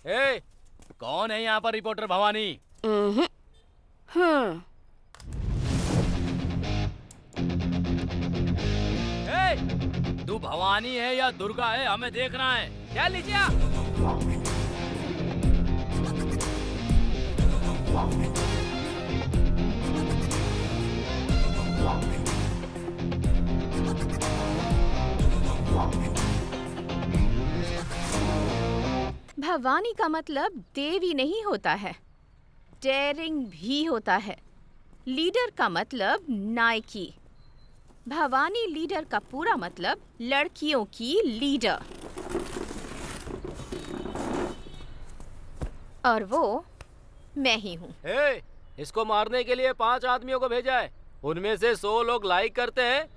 ए, कौन है यहाँ पर रिपोर्टर भवानी? हाँ। ए, तू भवानी है या दुर्गा है, हमें देखना है। क्या लीजिए आप? भवानी का मतलब देवी नहीं होता है, डेयरिंग भी होता है। लीडर का मतलब नायकी। भवानी लीडर का पूरा मतलब लड़कियों की लीडर। और वो मैं ही हूँ। ए, इसको मारने के लिए 5 आदमियों को भेजा है। उनमें से 100 लोग लाइक करते हैं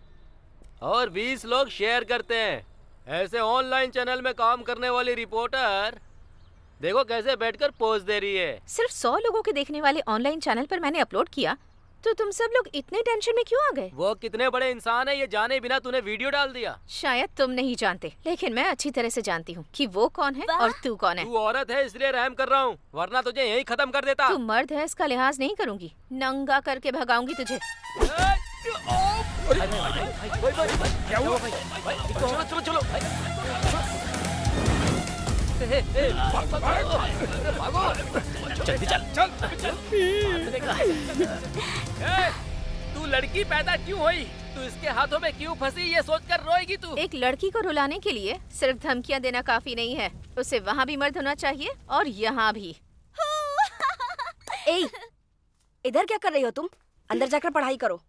और 20 लोग शेयर करते हैं। ऐसे ऑनलाइन चैनल में काम करने वाली रिपोर्टर देखो कैसे बैठकर पोज दे रही है। सिर्फ 100 लोगों के देखने वाले ऑनलाइन चैनल पर मैंने अपलोड किया, तो तुम सब लोग इतने टेंशन में क्यों आ गए? वो कितने बड़े इंसान है ये जाने बिना तूने वीडियो डाल दिया। शायद तुम नहीं जानते, लेकिन मैं अच्छी तरह से जानती हूँ कि वो कौन है और तू कौन है। तू औरत है इसलिए रहम कर रहा हूँ, वरना तुझे यहीं खत्म कर देता। तू मर्द है इसका लिहाज नहीं करूंगी, नंगा करके भगाऊंगी तुझे। क्या हुआ भाई? चलो चलो चलो भागो, जल्दी चल। तू लड़की पैदा क्यों हुई? तू इसके हाथों में क्यों फंसी ये सोचकर रोएगी तू? एक लड़की को रुलाने के लिए सिर्फ धमकियां देना काफी नहीं है, उसे वहाँ भी मर्द होना चाहिए और यहाँ भी। ए, इधर क्या कर रही हो तुम? अंदर जाकर पढ़ाई करो।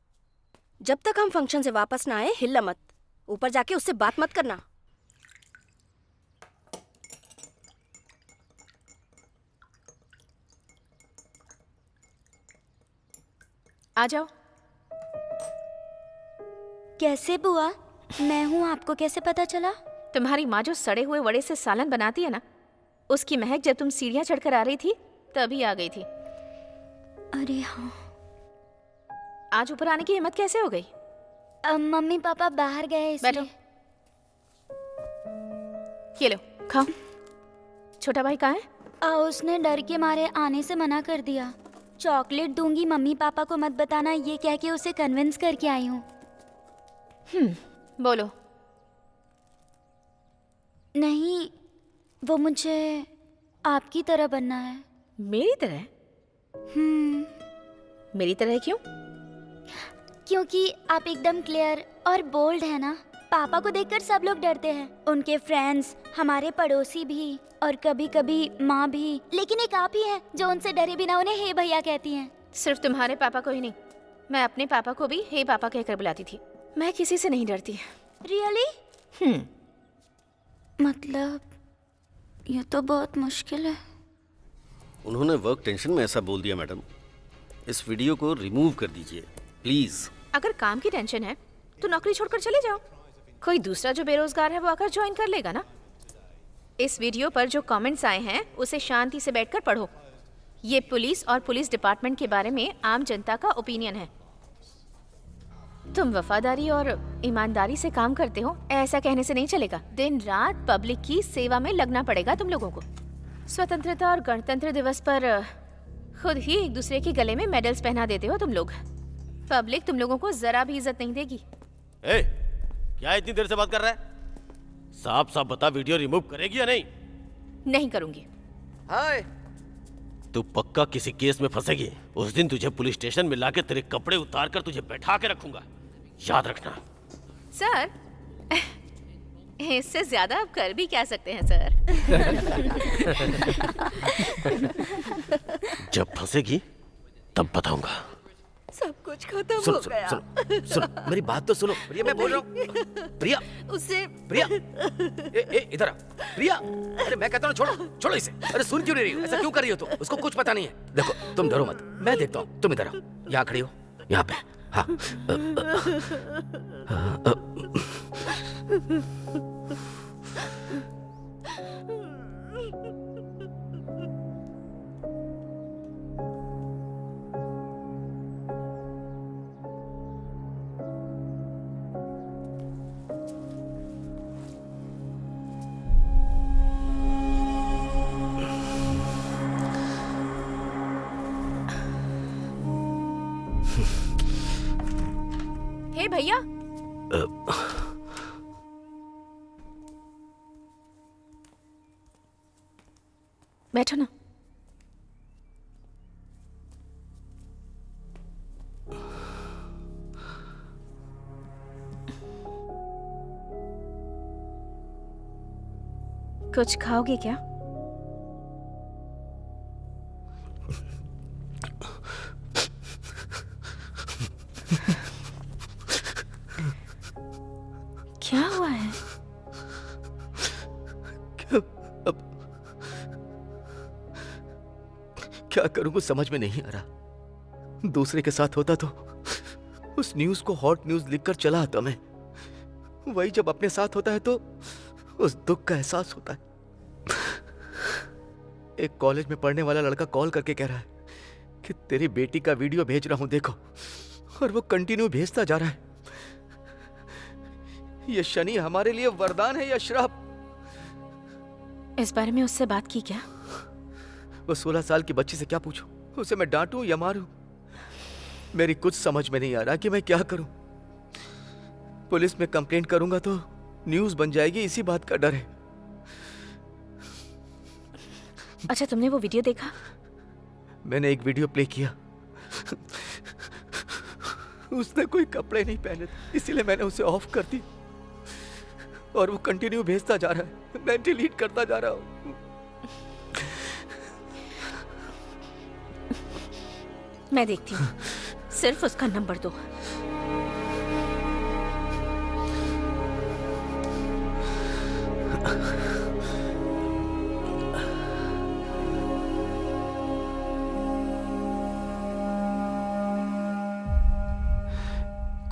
जब तक हम फंक्शन से वापस ना आए हिल्ला मत। ऊपर जाके उससे बात मत करना। आ जाओ। कैसे बुआ? मैं हूँ, आपको कैसे पता चला? तुम्हारी माँ जो सड़े हुए वड़े से सालन बनाती है ना, उसकी महक जब तुम सीढ़ियाँ चढ़कर आ रही थी तभी आ गई थी। अरे हाँ। आज ऊपर आने की हिम्मत कैसे हो गई? मम्मी पापा बाहर गए इसलिए। बैठो, ये लो खाओ। छोटा भाई कहाँ है? उसने डर के मारे आने से मना कर दिया। चॉकलेट दूंगी, मम्मी पापा को मत बताना, ये कह के उसे कन्विंस करके आई हूँ। बोलो। नहीं, वो मुझे आपकी तरह बनना है। मेरी तरह? मेरी तरह क्यों? क्योंकि आप एकदम क्लियर और बोल्ड है ना। पापा को देखकर सब लोग डरते हैं, उनके फ्रेंड्स, हमारे पड़ोसी भी और कभी कभी माँ भी, लेकिन एक आप ही है जो उनसे डरे बिना उन्हें हे भैया कहती हैं। सिर्फ तुम्हारे पापा को ही नहीं, मैं अपने पापा को भी हे पापा कहकर बुलाती थी। मैं किसी से नहीं डरती। रियली? मतलब ये तो बहुत मुश्किल है। उन्होंने वर्क टेंशन में ऐसा बोल दिया मैडम। इस वीडियो को रिमूव कर दीजिए प्लीज। अगर काम की टेंशन है तो नौकरी छोड़कर चले जाओ। कोई दूसरा जो बेरोजगार है वो आकर ज्वाइन कर लेगा ना। इस वीडियो पर जो कमेंट्स आए हैं उसे शांति से बैठकर पढ़ो। ये पुलिस और पुलिस डिपार्टमेंट के बारे में आम जनता का ओपिनियन है। तुम वफादारी और ईमानदारी से काम करते हो, ऐसा कहने से नहीं चलेगा। दिन रात पब्लिक की सेवा में लगना पड़ेगा तुम लोगों को। स्वतंत्रता और गणतंत्र दिवस पर खुद ही एक दूसरे के गले में मेडल्स पहना देते हो तुम लोग। पब्लिक तुम लोगों को जरा भी इज्जत नहीं देगी। ए, क्या इतनी देर से बात कर रहा है? साफ साफ बता, वीडियो रिमूव करेगी या नहीं? नहीं करूंगी। हाय, तू पक्का किसी केस में फंसेगी। उस दिन तुझे पुलिस स्टेशन में लाके तेरे कपड़े उतार कर तुझे बैठा के रखूंगा, याद रखना। सर, इससे ज्यादा आप कर भी क्या सकते हैं सर? जब फंसेगी तब बताऊंगा। सब कुछ खत्म हो सुनो गया। सुनो सुनो, मेरी बात तो सुनो। प्रिया, मैं बोल रहा हूँ। प्रिया, उसे प्रिया, इधर आ। प्रिया, अरे मैं कहता हूँ छोड़ो, छोड़ो इसे। अरे सुन क्यों नहीं रही हो? ऐसा क्यों कर रही हो तुम? उसको कुछ पता नहीं है। देखो तुम डरो मत, मैं देखता हूँ। तुम इधर आओ, यहाँ खड़ी हो, यहाँ पे। हाँ, भैया। बैठो ना। कुछ खाओगे क्या? क्या हुआ है? क्या करूं कुछ समझ में नहीं आ रहा। दूसरे के साथ होता तो उस न्यूज को हॉट न्यूज लिखकर चला आता मैं। वही जब अपने साथ होता है तो उस दुख का एहसास होता है। एक कॉलेज में पढ़ने वाला लड़का कॉल करके कह रहा है कि तेरी बेटी का वीडियो भेज रहा हूं देखो, और वो कंटिन्यू भेजता जा रहा है। ये शनि हमारे लिए वरदान है या श्राप? इस बारे में उससे बात की क्या? वो 16 साल की बच्ची से क्या पूछूं? उसे मैं डांटूं या मारूं? मेरी कुछ समझ में नहीं आ रहा कि मैं क्या करूं। पुलिस में कंप्लेंट करूंगा तो न्यूज बन जाएगी, इसी बात का डर है। अच्छा, तुमने वो वीडियो देखा? मैंने एक वीडियो प्ले किया। उसने कोई कपड़े नहीं पहने थे, इसीलिए मैंने उसे ऑफ कर दी, और वो कंटिन्यू भेजता जा रहा है। मैं डिलीट करता जा रहा हूं। मैं देखती हूँ, सिर्फ उसका नंबर दो।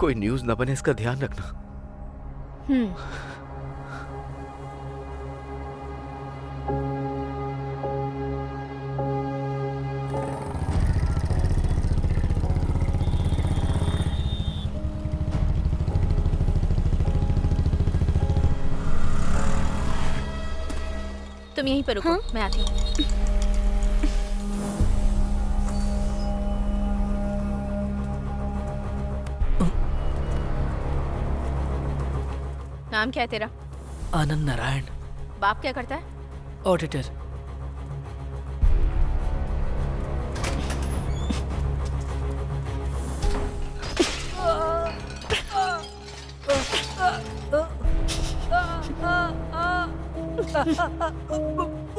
कोई न्यूज न बने, इसका ध्यान रखना। तुम यहीं पर रुको, हाँ? मैं आती हूँ। नाम क्या है तेरा? आनंद नारायण, बाप क्या करता है? ऑडिटर।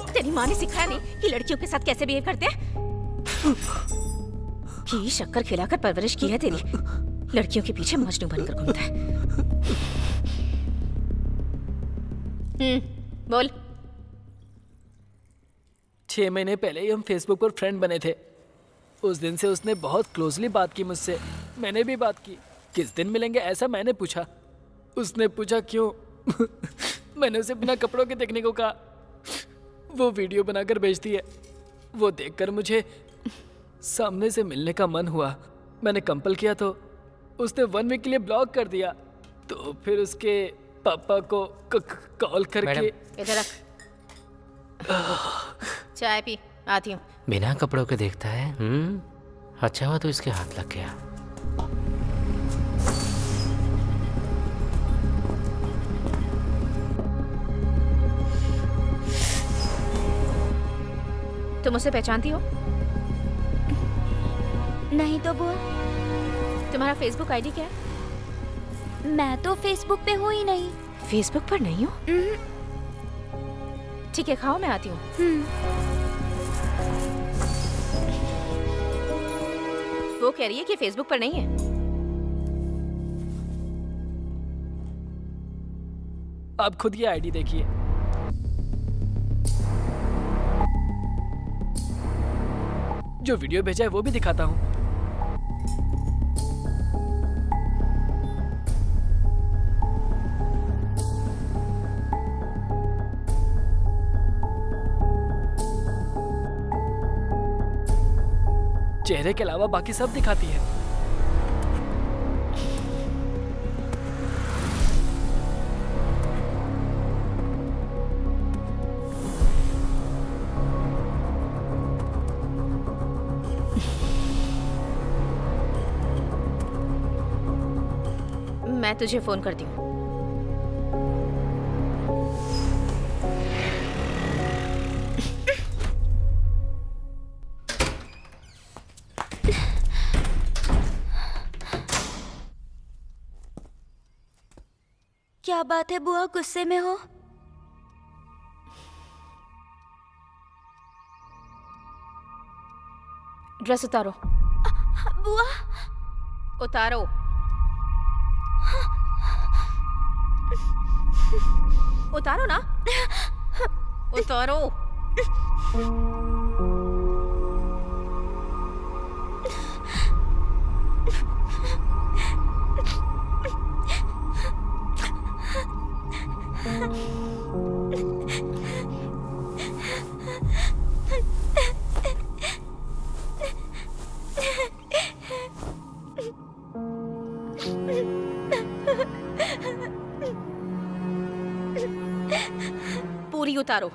तेरी माँ ने सिखाया नहीं कि लड़कियों के साथ कैसे बिहेव करते हैं? घी शक्कर खिलाकर परवरिश की है तेरी। लड़कियों के पीछे मजनू बनकर घूमता है। बोल। 6 महीने पहले ही हम फेसबुक पर फ्रेंड बने थे। उस दिन से उसने बहुत क्लोजली बात की मुझसे। मैंने भी बात की। किस दिन मिलेंगे ऐसा मैंने पूछा। उसने पूछा क्यों? मैंने उसे बिना कपड़ों के देखने को कहा। वो वीडियो बनाकर भेजती है। वो देखकर मुझे सामने से मिलने का मन हुआ। मैंने कंपल किया तो उसने 1 वीक के लिए ब्लॉक कर दिया। तो फिर उसके पापा को कॉल करके। इधर रख। चाय पी, आती हूँ। बिना कपड़ों के देखता है। अच्छा हुआ तो इसके हाथ लग गया। तुम उसे पहचानती हो? नहीं तो वो, तुम्हारा फेसबुक आईडी क्या है? मैं तो फेसबुक पे हूँ ही नहीं। फेसबुक पर नहीं हो? ठीक है, खाओ, मैं आती हूँ। वो कह रही है कि फेसबुक पर नहीं है। आप खुद ये आईडी देखिए। जो वीडियो भेजा है वो भी दिखाता हूँ। चेहरे के अलावा बाकी सब दिखाती है। मैं तुझे फोन करती हूँ। क्या बात है बुआ, गुस्से में हो? ड्रेस उतारो। बुआ उतारो। उतारो ना। उतारो। पूरी उतारो।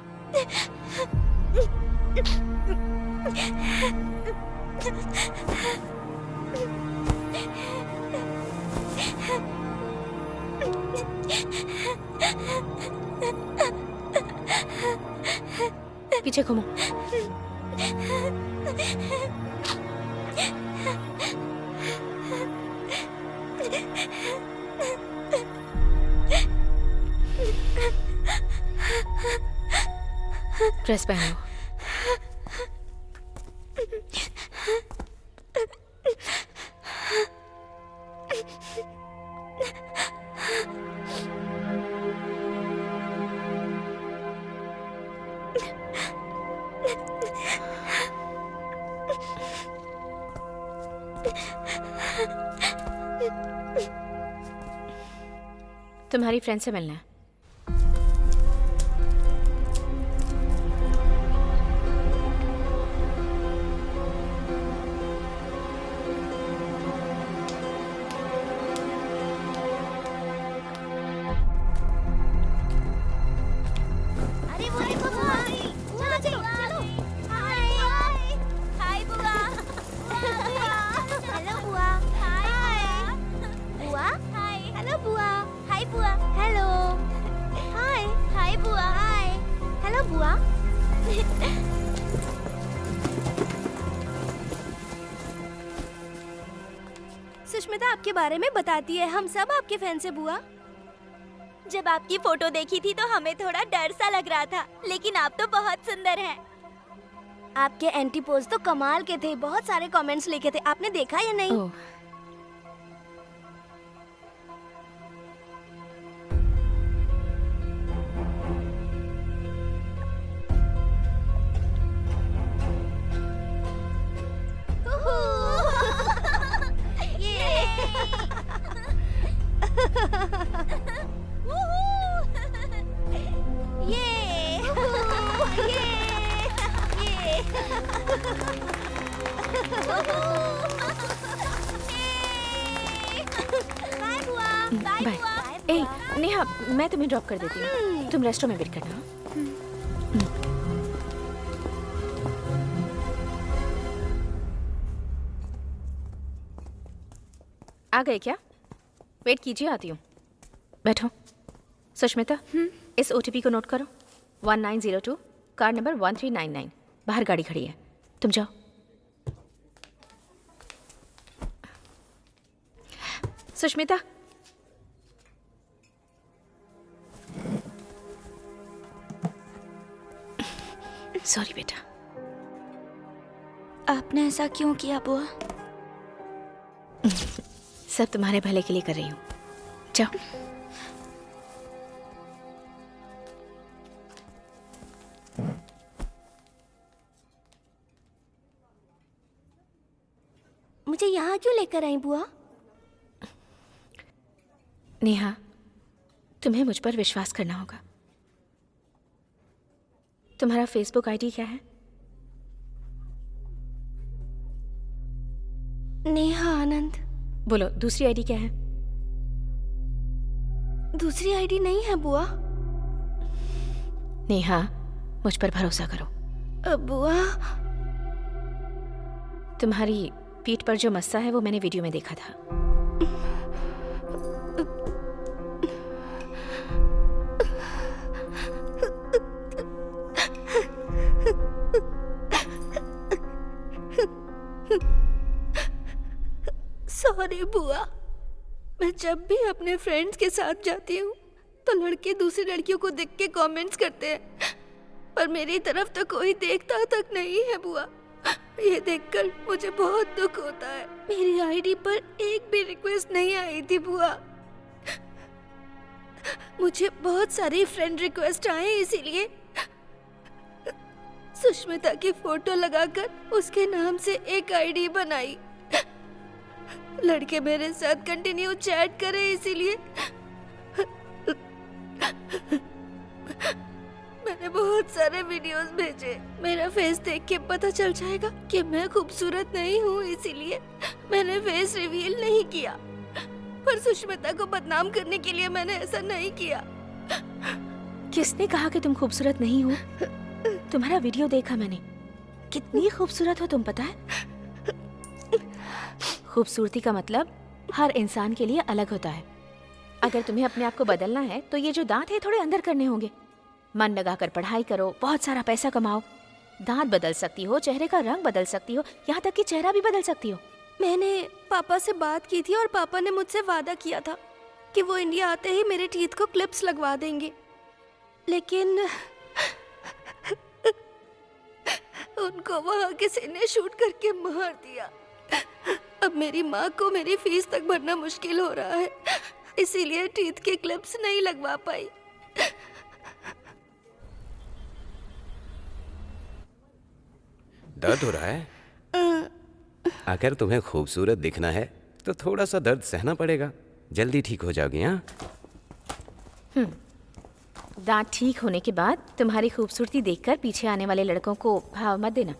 पीछे घूमो। ड्रेस पहनो। तुम्हारी फ्रेंड से मिलना है। अरे वो देखो बुआ, चलो चलो चलो। हाय हाय बुआ। हेलो बुआ। हाय बुआ। हाय हेलो बुआ। हाय बुआ। हेलो हाय हाय बुआ। हाय हेलो बुआ। सुष्मिता आपके बारे में बताती है, हम सब आपके फैन से बुआ। जब आपकी फोटो देखी थी तो हमें थोड़ा डर सा लग रहा था, लेकिन आप तो बहुत सुंदर हैं। आपके एंटी पोज तो कमाल के थे, बहुत सारे कमेंट्स लिखे थे, आपने देखा या नहीं? ओह, बाय। ए, नेहा, मैं तुम्हें ड्रॉप कर देती हूँ। तुम रेस्टोरेंट में वेट करना। आ गए क्या? वेट कीजिए, आती हूँ। बैठो। सुष्मिता, इस ओटीपी को नोट करो। 1902, कार नंबर 1399। बाहर गाड़ी खड़ी है, तुम जाओ। सुष्मिता, सॉरी बेटा। आपने ऐसा क्यों किया बुआ? सब तुम्हारे भले के लिए कर रही हूँ। जाओ। मुझे यहाँ क्यों लेकर आई बुआ? नेहा, तुम्हें मुझ पर विश्वास करना होगा। तुम्हारा फेसबुक आईडी क्या है? नेहा आनंद। बोलो, दूसरी आईडी क्या है? दूसरी आईडी नहीं है बुआ। नेहा, मुझ पर भरोसा करो। बुआ, तुम्हारी पीठ पर जो मस्सा है वो मैंने वीडियो में देखा था। सॉरी बुआ। मैं जब भी अपने फ्रेंड्स के साथ जाती हूँ तो लड़के दूसरी लड़कियों को देख के कमेंट्स करते हैं, पर मेरी तरफ तो कोई देखता तक नहीं है बुआ। ये देखकर मुझे बहुत दुख होता है। मेरी आईडी पर एक भी रिक्वेस्ट नहीं आई थी बुआ। मुझे बहुत सारी फ्रेंड रिक्वेस्ट आए, इसीलिए सुष्मिता की फोटो लगाकर उसके नाम से एक आईडी बनाई। लड़के मेरे साथ कंटिन्यू चैट करे, इसीलिए मैंने बहुत सारे वीडियोस भेजे। मेरा फेस देख के पता चल जाएगा कि मैं खूबसूरत नहीं हूँ, इसीलिए मैंने फेस रिवील नहीं किया। पर सुष्मिता को बदनाम करने के लिए मैंने ऐसा नहीं किया। किसने कहा कि तुम खूबसूरत नहीं हो? तुम्हारा वीडियो देखा मैंने। कितनी खूबसूरत हो तुम, पता है? खूबसूरती का मतलब हर इंसान के लिए अलग होता है। अगर तुम्हें अपने आप को बदलना है तो ये जो दांत है थोड़े अंदर करने होंगे। मन लगाकर पढ़ाई करो, बहुत सारा पैसा कमाओ। दांत बदल सकती हो, चेहरे का रंग बदल सकती हो, यहाँ तक कि चेहरा भी बदल सकती हो। मैंने पापा से बात की थी और पापा ने मुझसे वादा किया था कि वो इंडिया आते ही मेरे टीथ को क्लिप्स लगवा देंगे, लेकिन उनको वहाँ किसी ने शूट करके मार दिया। अब मेरी माँ को मेरी फीस तक भरना मुश्किल हो रहा है, इसीलिए टीथ के क्लिप्स नहीं लगवा पाई। दर्द हो रहा है? अगर तुम्हें खूबसूरत दिखना है तो थोड़ा सा दर्द सहना पड़ेगा, जल्दी ठीक हो जाओगी। हाँ, दांत ठीक होने के बाद तुम्हारी खूबसूरती देखकर पीछे आने वाले लड़कों को भाव मत देना।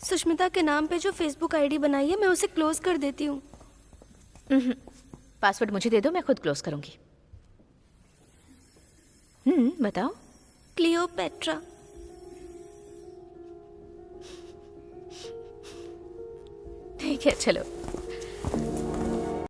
सुष्मिता के नाम पे जो फेसबुक आईडी बनाई है मैं उसे क्लोज कर देती हूँ। पासवर्ड मुझे दे दो, मैं खुद क्लोज करूंगी। बताओ। क्लियोपेट्रा। ठीक है, चलो।